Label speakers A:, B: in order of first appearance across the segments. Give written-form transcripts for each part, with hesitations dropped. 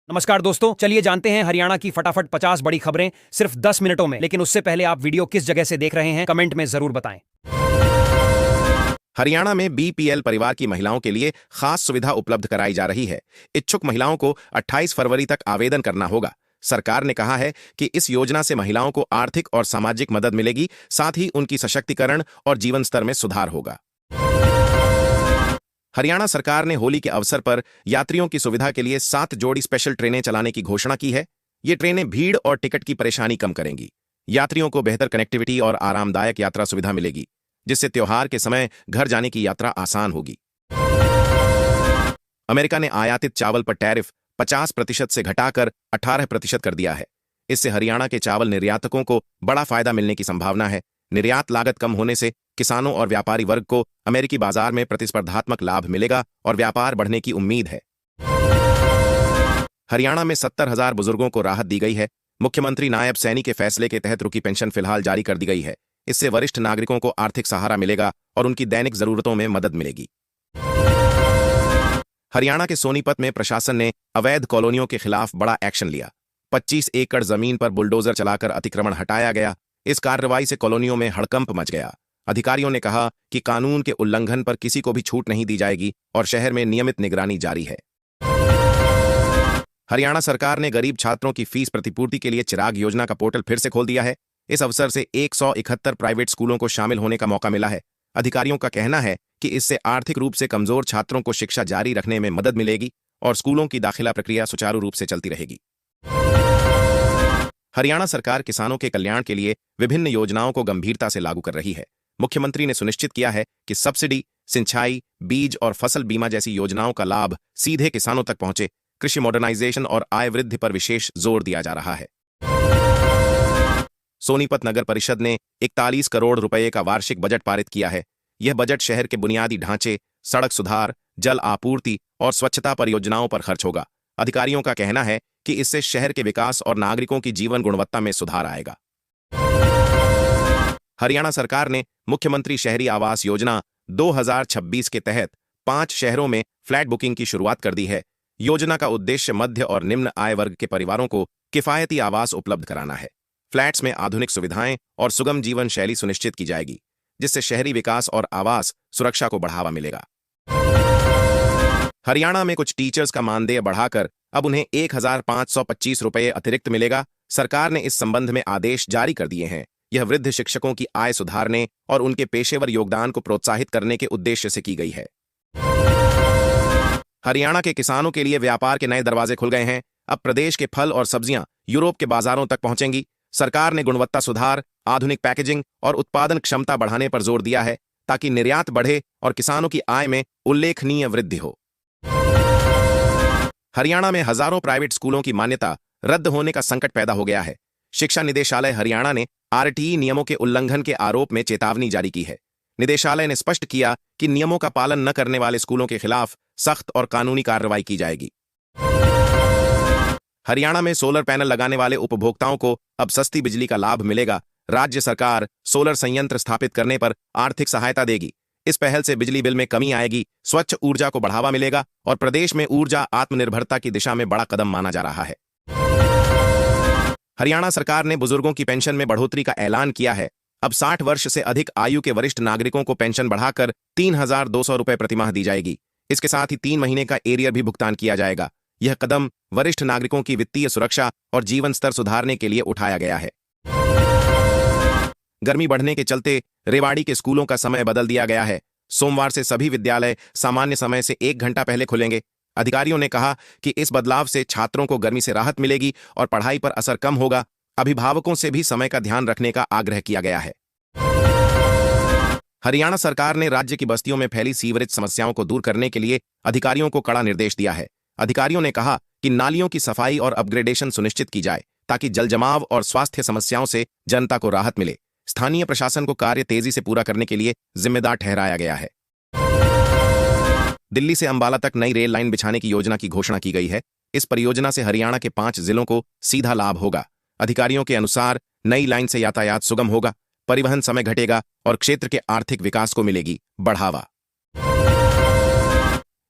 A: नमस्कार दोस्तों, चलिए जानते हैं हरियाणा की फटाफट 50 बड़ी खबरें सिर्फ 10 मिनटों में। लेकिन उससे पहले आप वीडियो किस जगह से देख रहे हैं कमेंट में जरूर बताएं।
B: हरियाणा में बीपीएल परिवार की महिलाओं के लिए खास सुविधा उपलब्ध कराई जा रही है। इच्छुक महिलाओं को 28 फरवरी तक आवेदन करना होगा। सरकार ने कहा है कि इस योजना से महिलाओं को आर्थिक और सामाजिक मदद मिलेगी, साथ ही उनकी सशक्तिकरण और जीवन स्तर में सुधार होगा। हरियाणा सरकार ने होली के अवसर पर यात्रियों की सुविधा के लिए 7 जोड़ी स्पेशल ट्रेनें चलाने की घोषणा की है। ये ट्रेनें भीड़ और टिकट की परेशानी कम करेंगी। यात्रियों को बेहतर कनेक्टिविटी और आरामदायक यात्रा सुविधा मिलेगी, जिससे त्योहार के समय घर जाने की यात्रा आसान होगी। अमेरिका ने आयातित चावल पर टैरिफ 50% से घटाकर 18% कर दिया है। इससे हरियाणा के चावल निर्यातकों को बड़ा फायदा मिलने की संभावना है। निर्यात लागत कम होने से किसानों और व्यापारी वर्ग को अमेरिकी बाजार में प्रतिस्पर्धात्मक लाभ मिलेगा और व्यापार बढ़ने की उम्मीद है। हरियाणा में 70,000 बुजुर्गों को राहत दी गई है। मुख्यमंत्री नायब सैनी के फैसले के तहत रुकी पेंशन फिलहाल जारी कर दी गई है। इससे वरिष्ठ नागरिकों को आर्थिक सहारा मिलेगा और उनकी दैनिक जरूरतों में मदद मिलेगी। हरियाणा के सोनीपत में प्रशासन ने अवैध कॉलोनियों के खिलाफ बड़ा एक्शन लिया। 25 एकड़ जमीन पर बुलडोजर चलाकर अतिक्रमण हटाया गया। इस कार्रवाई से कॉलोनियों में हड़कंप मच गया। अधिकारियों ने कहा कि कानून के उल्लंघन पर किसी को भी छूट नहीं दी जाएगी और शहर में नियमित निगरानी जारी है। हरियाणा सरकार ने गरीब छात्रों की फीस प्रतिपूर्ति के लिए चिराग योजना का पोर्टल फिर से खोल दिया है। इस अवसर से 171 प्राइवेट स्कूलों को शामिल होने का मौका मिला है। अधिकारियों का कहना है कि इससे आर्थिक रूप से कमजोर छात्रों को शिक्षा जारी रखने में मदद मिलेगी और स्कूलों की दाखिला प्रक्रिया सुचारू रूप से चलती रहेगी। हरियाणा सरकार किसानों के कल्याण के लिए विभिन्न योजनाओं को गंभीरता से लागू कर रही है। मुख्यमंत्री ने सुनिश्चित किया है कि सब्सिडी, सिंचाई, बीज और फसल बीमा जैसी योजनाओं का लाभ सीधे किसानों तक पहुंचे। कृषि मॉडर्नाइजेशन और आय वृद्धि पर विशेष जोर दिया जा रहा है। सोनीपत नगर परिषद ने 41 करोड़ रुपए का वार्षिक बजट पारित किया है। यह बजट शहर के बुनियादी ढांचे, सड़क सुधार, जल आपूर्ति और स्वच्छता परियोजनाओं पर खर्च होगा। अधिकारियों का कहना है कि इससे शहर के विकास और नागरिकों की जीवन गुणवत्ता में सुधार आएगा। हरियाणा सरकार ने मुख्यमंत्री शहरी आवास योजना 2026 के तहत 5 शहरों में फ्लैट बुकिंग की शुरुआत कर दी है। योजना का उद्देश्य मध्य और निम्न आय वर्ग के परिवारों को किफायती आवास उपलब्ध कराना है। फ्लैट्स में आधुनिक सुविधाएं और सुगम जीवन शैली सुनिश्चित की जाएगी, जिससे शहरी विकास और आवास सुरक्षा को बढ़ावा मिलेगा। हरियाणा में कुछ टीचर्स का मानदेय बढ़ाकर अब उन्हें 1,525 रुपये अतिरिक्त मिलेगा। सरकार ने इस संबंध में आदेश जारी कर दिए हैं। यह वृद्ध शिक्षकों की आय सुधारने और उनके पेशेवर योगदान को प्रोत्साहित करने के उद्देश्य से की गई है। हरियाणा के किसानों के लिए व्यापार के नए दरवाजे खुल गए हैं। अब प्रदेश के फल और सब्जियां यूरोप के बाजारों तक पहुंचेंगी। सरकार ने गुणवत्ता सुधार, आधुनिक पैकेजिंग और उत्पादन क्षमता बढ़ाने पर जोर दिया है, ताकि निर्यात बढ़े और किसानों की आय में उल्लेखनीय वृद्धि हो। हरियाणा में हजारों प्राइवेट स्कूलों की मान्यता रद्द होने का संकट पैदा हो गया है। शिक्षा निदेशालय हरियाणा ने आरटीई नियमों के उल्लंघन के आरोप में चेतावनी जारी की है। निदेशालय ने स्पष्ट किया कि नियमों का पालन न करने वाले स्कूलों के खिलाफ सख्त और कानूनी कार्रवाई की जाएगी। हरियाणा में सोलर पैनल लगाने वाले उपभोक्ताओं को अब सस्ती बिजली का लाभ मिलेगा। राज्य सरकार सोलर संयंत्र स्थापित करने पर आर्थिक सहायता देगी। इस पहल से बिजली बिल में कमी आएगी, स्वच्छ ऊर्जा को बढ़ावा मिलेगा और प्रदेश में ऊर्जा आत्मनिर्भरता की दिशा में बड़ा कदम माना जा रहा है। हरियाणा सरकार ने बुजुर्गों की पेंशन में बढ़ोतरी का ऐलान किया है। अब 60 वर्ष से अधिक आयु के वरिष्ठ नागरिकों को पेंशन बढ़ाकर 3,200 रुपये प्रतिमाह दी जाएगी। इसके साथ ही 3 महीने का एरियर भी भुगतान किया जाएगा। यह कदम वरिष्ठ नागरिकों की वित्तीय सुरक्षा और जीवन स्तर सुधारने के लिए उठाया गया है। गर्मी बढ़ने के चलते रेवाड़ी के स्कूलों का समय बदल दिया गया है। सोमवार से सभी विद्यालय सामान्य समय से 1 घंटा पहले खुलेंगे। अधिकारियों ने कहा कि इस बदलाव से छात्रों को गर्मी से राहत मिलेगी और पढ़ाई पर असर कम होगा। अभिभावकों से भी समय का ध्यान रखने का आग्रह किया गया है। हरियाणा सरकार ने राज्य की बस्तियों में फैली सीवरेज समस्याओं को दूर करने के लिए अधिकारियों को कड़ा निर्देश दिया है। अधिकारियों ने कहा कि नालियों की सफाई और अपग्रेडेशन सुनिश्चित की जाए, ताकि जलजमाव और स्वास्थ्य समस्याओं से जनता को राहत मिले। स्थानीय प्रशासन को कार्य तेजी से पूरा करने के लिए जिम्मेदार ठहराया गया है। दिल्ली से अंबाला तक नई रेल लाइन बिछाने की योजना की घोषणा की गई है। इस परियोजना से हरियाणा के 5 जिलों को सीधा लाभ होगा। अधिकारियों के अनुसार नई लाइन से यातायात सुगम होगा, परिवहन समय घटेगा और क्षेत्र के आर्थिक विकास को मिलेगी बढ़ावा।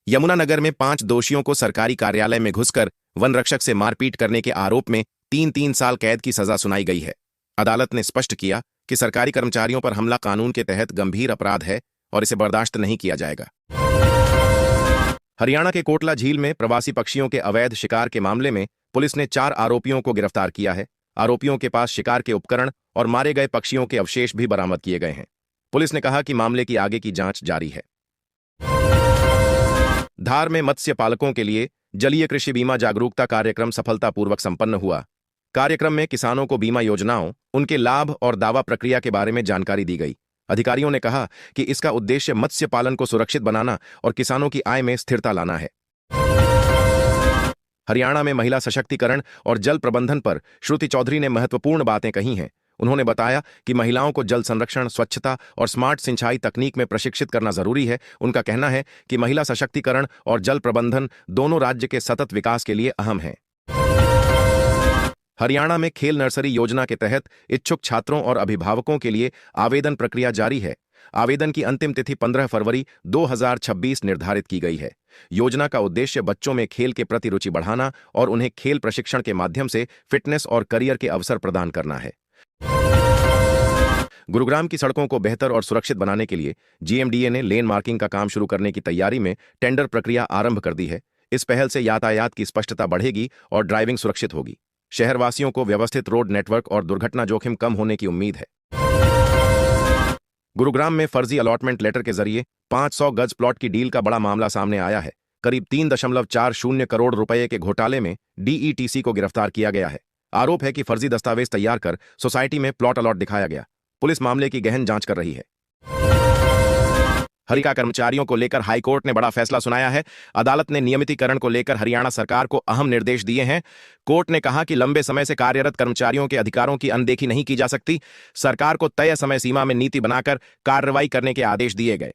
B: यमुनानगर में 5 दोषियों को सरकारी कार्यालय में घुसकर वन रक्षक से मारपीट करने के आरोप में 3-3 साल कैद की सजा सुनाई गई है। अदालत ने स्पष्ट किया कि सरकारी कर्मचारियों पर हमला कानून के तहत गंभीर अपराध है और इसे बर्दाश्त नहीं किया जाएगा। हरियाणा के कोटला झील में प्रवासी पक्षियों के अवैध शिकार के मामले में पुलिस ने 4 आरोपियों को गिरफ्तार किया है। आरोपियों के पास शिकार के उपकरण और मारे गए पक्षियों के अवशेष भी बरामद किए गए हैं। पुलिस ने कहा कि मामले की आगे की जांच जारी है। धार में मत्स्य पालकों के लिए जलीय कृषि बीमा जागरूकता कार्यक्रम सफलतापूर्वक संपन्न हुआ। कार्यक्रम में किसानों को बीमा योजनाओं, उनके लाभ और दावा प्रक्रिया के बारे में जानकारी दी गई। अधिकारियों ने कहा कि इसका उद्देश्य मत्स्य पालन को सुरक्षित बनाना और किसानों की आय में स्थिरता लाना है। हरियाणा में महिला सशक्तिकरण और जल प्रबंधन पर श्रुति चौधरी ने महत्वपूर्ण बातें कही हैं। उन्होंने बताया कि महिलाओं को जल संरक्षण, स्वच्छता और स्मार्ट सिंचाई तकनीक में प्रशिक्षित करना जरूरी है। उनका कहना है कि महिला सशक्तिकरण और जल प्रबंधन दोनों राज्य के सतत विकास के लिए अहम हैं। हरियाणा में खेल नर्सरी योजना के तहत इच्छुक छात्रों और अभिभावकों के लिए आवेदन प्रक्रिया जारी है। आवेदन की अंतिम तिथि 15 फरवरी 2026 निर्धारित की गई है। योजना का उद्देश्य बच्चों में खेल के प्रति रुचि बढ़ाना और उन्हें खेल प्रशिक्षण के माध्यम से फिटनेस और करियर के अवसर प्रदान करना है। गुरुग्राम की सड़कों को बेहतर और सुरक्षित बनाने के लिए जीएमडीए ने लेन मार्किंग का काम शुरू करने की तैयारी में टेंडर प्रक्रिया आरंभ कर दी है। इस पहल से यातायात की स्पष्टता बढ़ेगी और ड्राइविंग सुरक्षित होगी। शहरवासियों को व्यवस्थित रोड नेटवर्क और दुर्घटना जोखिम कम होने की उम्मीद है। गुरुग्राम में फर्जी अलॉटमेंट लेटर के जरिए 500 गज प्लॉट की डील का बड़ा मामला सामने आया है। करीब 3.40 करोड़ रुपए के घोटाले में डीईटीसी को गिरफ्तार किया गया है। आरोप है कि फर्जी दस्तावेज तैयार कर सोसाइटी में प्लॉट अलॉट दिखाया गया। पुलिस मामले की गहन जांच कर रही है। हरियाणा कर्मचारियों को लेकर हाईकोर्ट ने बड़ा फैसला सुनाया है। अदालत ने नियमितीकरण को लेकर हरियाणा सरकार को अहम निर्देश दिए हैं। कोर्ट ने कहा कि लंबे समय से कार्यरत कर्मचारियों के अधिकारों की अनदेखी नहीं की जा सकती। सरकार को तय समय सीमा में नीति बनाकर कार्रवाई करने के आदेश दिए गए।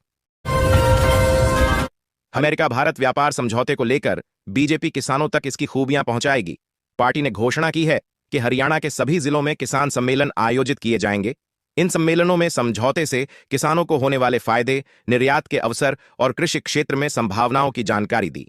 B: अमेरिका भारत व्यापार समझौते को लेकर बीजेपी किसानों तक इसकी खूबियां पहुंचाएगी। पार्टी ने घोषणा की है कि हरियाणा के सभी जिलों में किसान सम्मेलन आयोजित किए जाएंगे। इन सम्मेलनों में समझौते से किसानों को होने वाले फायदे, निर्यात के अवसर और कृषि क्षेत्र में संभावनाओं की जानकारी दी।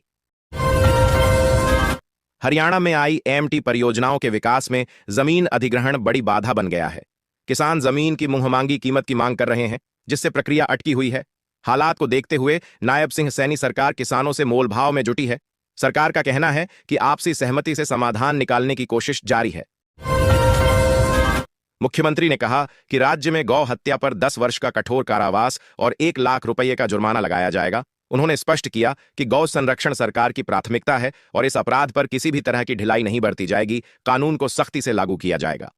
B: हरियाणा में आई एमटी परियोजनाओं के विकास में जमीन अधिग्रहण बड़ी बाधा बन गया है। किसान जमीन की मुंहमांगी कीमत की मांग कर रहे हैं, जिससे प्रक्रिया अटकी हुई है। हालात को देखते हुए नायब सिंह सैनी सरकार किसानों से मोलभाव में जुटी है। सरकार का कहना है कि आपसी सहमति से समाधान निकालने की कोशिश जारी है। मुख्यमंत्री ने कहा कि राज्य में गौ हत्या पर 10 वर्ष का कठोर कारावास और 1 लाख रुपये का जुर्माना लगाया जाएगा। उन्होंने स्पष्ट किया कि गौ संरक्षण सरकार की प्राथमिकता है और इस अपराध पर किसी भी तरह की ढिलाई नहीं बरती जाएगी। कानून को सख्ती से लागू किया जाएगा।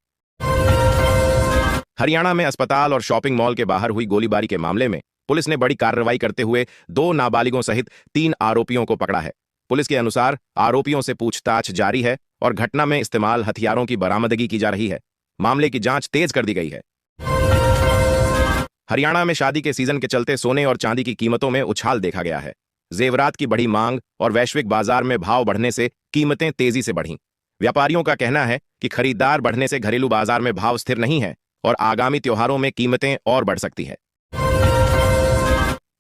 B: हरियाणा में अस्पताल और शॉपिंग मॉल के बाहर हुई गोलीबारी के मामले में पुलिस ने बड़ी कार्रवाई करते हुए 2 नाबालिगों सहित 3 आरोपियों को पकड़ा है। पुलिस के अनुसार आरोपियों से पूछताछ जारी है और घटना में इस्तेमाल हथियारों की बरामदगी की जा रही है। मामले की जांच तेज कर दी गई है। हरियाणा में शादी के सीजन के चलते सोने और चांदी की कीमतों में उछाल देखा गया है। जेवरात की बढ़ी मांग और वैश्विक बाजार में भाव बढ़ने से कीमतें तेजी से बढ़ीं। व्यापारियों का कहना है कि खरीदार बढ़ने से घरेलू बाजार में भाव स्थिर नहीं है और आगामी त्योहारों में कीमतें और बढ़ सकती है।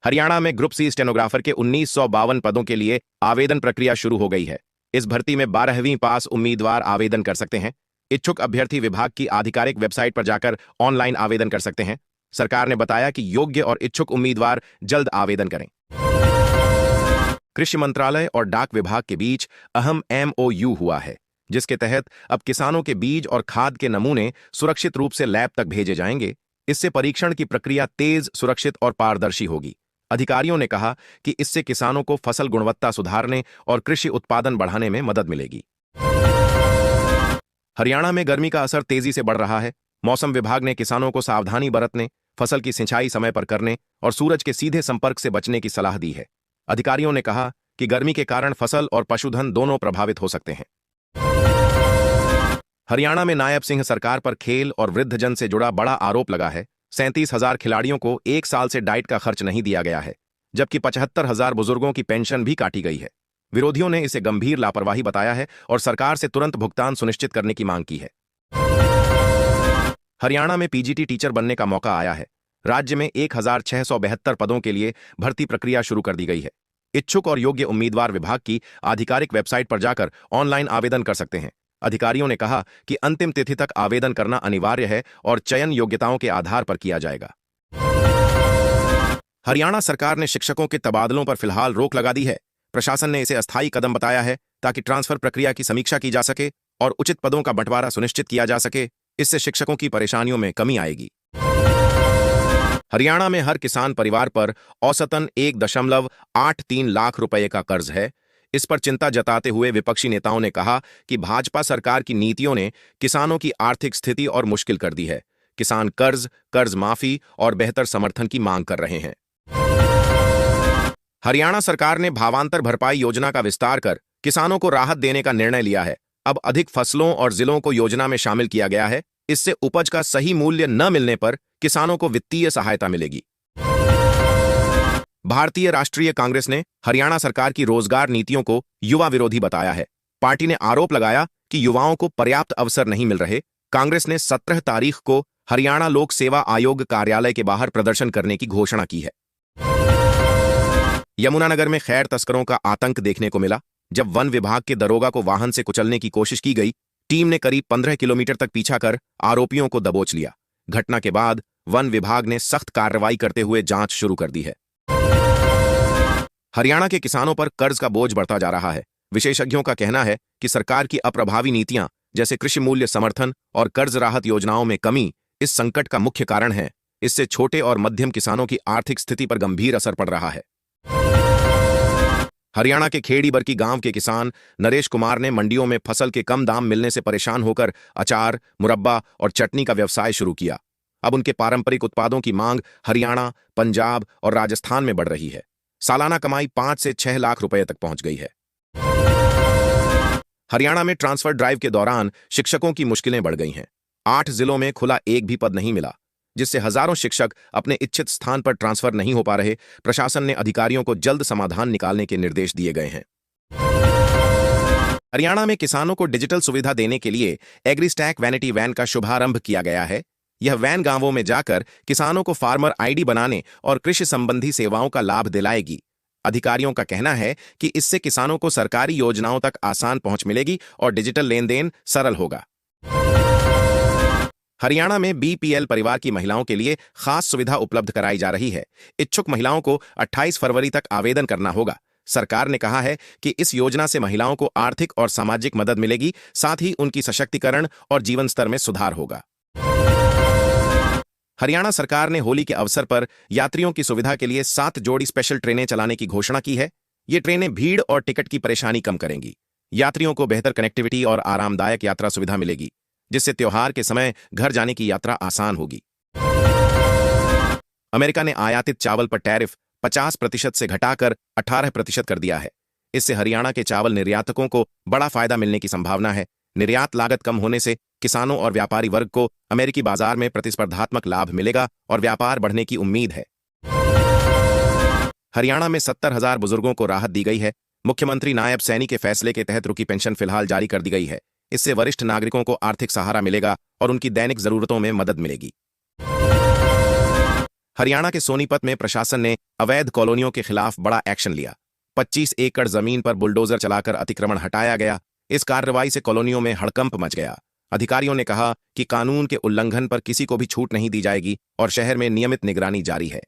B: हरियाणा में ग्रुप सी स्टेनोग्राफर के 1952 पदों के लिए आवेदन प्रक्रिया शुरू हो गई है। इस भर्ती में 12वीं पास उम्मीदवार आवेदन कर सकते हैं। इच्छुक अभ्यर्थी विभाग की आधिकारिक वेबसाइट पर जाकर ऑनलाइन आवेदन कर सकते हैं। सरकार ने बताया कि योग्य और इच्छुक उम्मीदवार जल्द आवेदन करें। कृषि मंत्रालय और डाक विभाग के बीच अहम MOU हुआ है, जिसके तहत अब किसानों के बीज और खाद के नमूने सुरक्षित रूप से लैब तक भेजे जाएंगे। इससे परीक्षण की प्रक्रिया तेज, सुरक्षित और पारदर्शी होगी। अधिकारियों ने कहा कि इससे किसानों को फसल गुणवत्ता सुधारने और कृषि उत्पादन बढ़ाने में मदद मिलेगी। हरियाणा में गर्मी का असर तेजी से बढ़ रहा है। मौसम विभाग ने किसानों को सावधानी बरतने, फसल की सिंचाई समय पर करने और सूरज के सीधे संपर्क से बचने की सलाह दी है। अधिकारियों ने कहा कि गर्मी के कारण फसल और पशुधन दोनों प्रभावित हो सकते हैं। हरियाणा में नायब सिंह सरकार पर खेल और वृद्धजन से जुड़ा बड़ा आरोप लगा है। 37,000 खिलाड़ियों को 1 साल से डाइट का खर्च नहीं दिया गया है, जबकि 75,000 बुजुर्गों की पेंशन भी काटी गई है। विरोधियों ने इसे गंभीर लापरवाही बताया है और सरकार से तुरंत भुगतान सुनिश्चित करने की मांग की है। हरियाणा में पीजीटी टीचर बनने का मौका आया है। राज्य में 1,672 पदों के लिए भर्ती प्रक्रिया शुरू कर दी गई है। इच्छुक और योग्य उम्मीदवार विभाग की आधिकारिक वेबसाइट पर जाकर ऑनलाइन आवेदन कर सकते हैं। अधिकारियों ने कहा कि अंतिम तिथि तक आवेदन करना अनिवार्य है और चयन योग्यताओं के आधार पर किया जाएगा। हरियाणा सरकार ने शिक्षकों के तबादलों पर फिलहाल रोक लगा दी है। प्रशासन ने इसे अस्थायी कदम बताया है ताकि ट्रांसफर प्रक्रिया की समीक्षा की जा सके और उचित पदों का बंटवारा सुनिश्चित किया जा सके। इससे शिक्षकों की परेशानियों में कमी आएगी। हरियाणा में हर किसान परिवार पर औसतन 1.83 लाख रुपए का कर्ज है। इस पर चिंता जताते हुए विपक्षी नेताओं ने कहा कि भाजपा सरकार की नीतियों ने किसानों की आर्थिक स्थिति और मुश्किल कर दी है। किसान कर्ज माफी और बेहतर समर्थन की मांग कर रहे हैं। हरियाणा सरकार ने भावांतर भरपाई योजना का विस्तार कर किसानों को राहत देने का निर्णय लिया है। अब अधिक फसलों और जिलों को योजना में शामिल किया गया है। इससे उपज का सही मूल्य न मिलने पर किसानों को वित्तीय सहायता मिलेगी। भारतीय राष्ट्रीय कांग्रेस ने हरियाणा सरकार की रोजगार नीतियों को युवा विरोधी बताया है। पार्टी ने आरोप लगाया कि युवाओं को पर्याप्त अवसर नहीं मिल रहे। कांग्रेस ने 17 तारीख को हरियाणा लोक सेवा आयोग कार्यालय के बाहर प्रदर्शन करने की घोषणा की है। यमुनानगर में खैर तस्करों का आतंक देखने को मिला। जब वन विभाग के दरोगा को वाहन से कुचलने की कोशिश की गई, टीम ने करीब 15 किलोमीटर तक पीछा कर आरोपियों को दबोच लिया। घटना के बाद वन विभाग ने सख्त कार्रवाई करते हुए जांच शुरू कर दी है। हरियाणा के किसानों पर कर्ज का बोझ बढ़ता जा रहा है। विशेषज्ञों का कहना है कि सरकार की अप्रभावी नीतियां जैसे कृषि मूल्य समर्थन और कर्ज राहत योजनाओं में कमी इस संकट का मुख्य कारण है। इससे छोटे और मध्यम किसानों की आर्थिक स्थिति पर गंभीर असर पड़ रहा है। हरियाणा के खेड़ी बरकी गांव के किसान नरेश कुमार ने मंडियों में फसल के कम दाम मिलने से परेशान होकर अचार, मुरब्बा और चटनी का व्यवसाय शुरू किया। अब उनके पारंपरिक उत्पादों की मांग हरियाणा, पंजाब और राजस्थान में बढ़ रही है। सालाना कमाई 5 से 6 लाख रुपए तक पहुंच गई है। हरियाणा में ट्रांसफर ड्राइव के दौरान शिक्षकों की मुश्किलें बढ़ गई हैं। 8 जिलों में खुला एक भी पद नहीं मिला, जिससे हजारों शिक्षक अपने इच्छित स्थान पर ट्रांसफर नहीं हो पा रहे। प्रशासन ने अधिकारियों को जल्द समाधान निकालने के निर्देश दिए गए हैं। हरियाणा में किसानों को डिजिटल सुविधा देने के लिए एग्रीस्टैक वैनिटी वैन का शुभारंभ किया गया है। यह वैन गांवों में जाकर किसानों को फार्मर आईडी बनाने और कृषि संबंधी सेवाओं का लाभ दिलाएगी। अधिकारियों का कहना है कि इससे किसानों को सरकारी योजनाओं तक आसान पहुंच मिलेगी और डिजिटल लेन देन सरल होगा। हरियाणा में बीपीएल परिवार की महिलाओं के लिए खास सुविधा उपलब्ध कराई जा रही है। इच्छुक महिलाओं को 28 फरवरी तक आवेदन करना होगा। सरकार ने कहा है कि इस योजना से महिलाओं को आर्थिक और सामाजिक मदद मिलेगी, साथ ही उनकी सशक्तिकरण और जीवन स्तर में सुधार होगा। हरियाणा सरकार ने होली के अवसर पर यात्रियों की सुविधा के लिए 7 जोड़ी स्पेशल ट्रेनें चलाने की घोषणा की है। ये ट्रेनें भीड़ और टिकट की परेशानी कम करेंगी। यात्रियों को बेहतर कनेक्टिविटी और आरामदायक यात्रा सुविधा मिलेगी, जिससे त्योहार के समय घर जाने की यात्रा आसान होगी। अमेरिका ने आयातित चावल पर टैरिफ 50% से घटाकर 18% कर दिया है। इससे हरियाणा के चावल निर्यातकों को बड़ा फायदा मिलने की संभावना है। निर्यात लागत कम होने से किसानों और व्यापारी वर्ग को अमेरिकी बाजार में प्रतिस्पर्धात्मक लाभ मिलेगा और व्यापार बढ़ने की उम्मीद है। हरियाणा में 70,000 बुजुर्गों को राहत दी गई है। मुख्यमंत्री नायब सैनी के फैसले के तहत रुकी पेंशन फिलहाल जारी कर दी गई है। इससे वरिष्ठ नागरिकों को आर्थिक सहारा मिलेगा और उनकी दैनिक जरूरतों में मदद मिलेगी। हरियाणा के सोनीपत में प्रशासन ने अवैध कॉलोनियों के खिलाफ बड़ा एक्शन लिया। 25 एकड़ जमीन पर बुलडोजर चलाकर अतिक्रमण हटाया गया। इस कार्रवाई से कॉलोनियों में हड़कंप मच गया। अधिकारियों ने कहा कि कानून के उल्लंघन पर किसी को भी छूट नहीं दी जाएगी और शहर में नियमित निगरानी जारी है।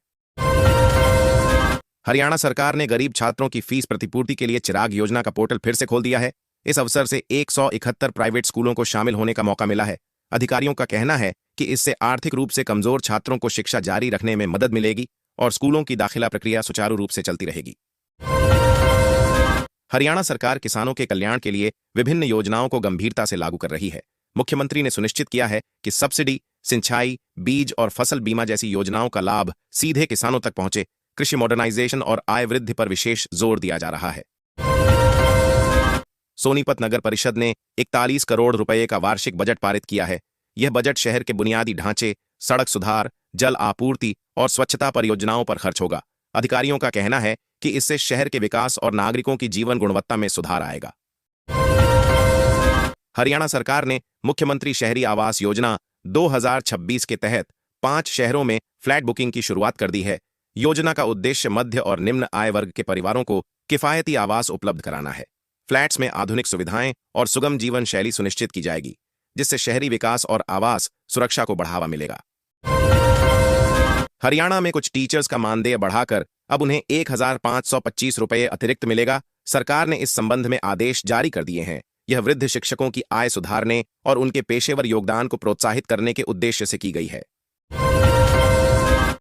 B: हरियाणा सरकार ने गरीब छात्रों की फीस प्रतिपूर्ति के लिए चिराग योजना का पोर्टल फिर से खोल दिया है। इस अवसर से 171 प्राइवेट स्कूलों को शामिल होने का मौका मिला है। अधिकारियों का कहना है कि इससे आर्थिक रूप से कमजोर छात्रों को शिक्षा जारी रखने में मदद मिलेगी और स्कूलों की दाखिला प्रक्रिया सुचारू रूप से चलती रहेगी। हरियाणा सरकार किसानों के कल्याण के लिए विभिन्न योजनाओं को गंभीरता से लागू कर रही है। मुख्यमंत्री ने सुनिश्चित किया है कि सब्सिडी, सिंचाई, बीज और फसल बीमा जैसी योजनाओं का लाभ सीधे किसानों तक पहुंचे। कृषि मॉडर्नाइजेशन और आय वृद्धि पर विशेष जोर दिया जा रहा है। सोनीपत नगर परिषद ने 41 करोड़ रुपए का वार्षिक बजट पारित किया है। यह बजट शहर के बुनियादी ढांचे, सड़क सुधार, जल आपूर्ति और स्वच्छता परियोजनाओं पर खर्च होगा। अधिकारियों का कहना है कि इससे शहर के विकास और नागरिकों की जीवन गुणवत्ता में सुधार आएगा। हरियाणा सरकार ने मुख्यमंत्री शहरी आवास योजना 2026 के तहत 5 शहरों में फ्लैट बुकिंग की शुरुआत कर दी है। योजना का उद्देश्य मध्य और निम्न आय वर्ग के परिवारों को किफायती आवास उपलब्ध कराना है। फ्लैट्स में आधुनिक सुविधाएं और सुगम जीवन शैली सुनिश्चित की जाएगी, जिससे शहरी विकास और आवास सुरक्षा को बढ़ावा मिलेगा। हरियाणा में कुछ टीचर्स का मानदेय बढ़ाकर अब उन्हें 1,525 रुपये अतिरिक्त मिलेगा। सरकार ने इस संबंध में आदेश जारी कर दिए हैं। यह वृद्ध शिक्षकों की आय सुधारने और उनके पेशेवर योगदान को प्रोत्साहित करने के उद्देश्य से की गई है।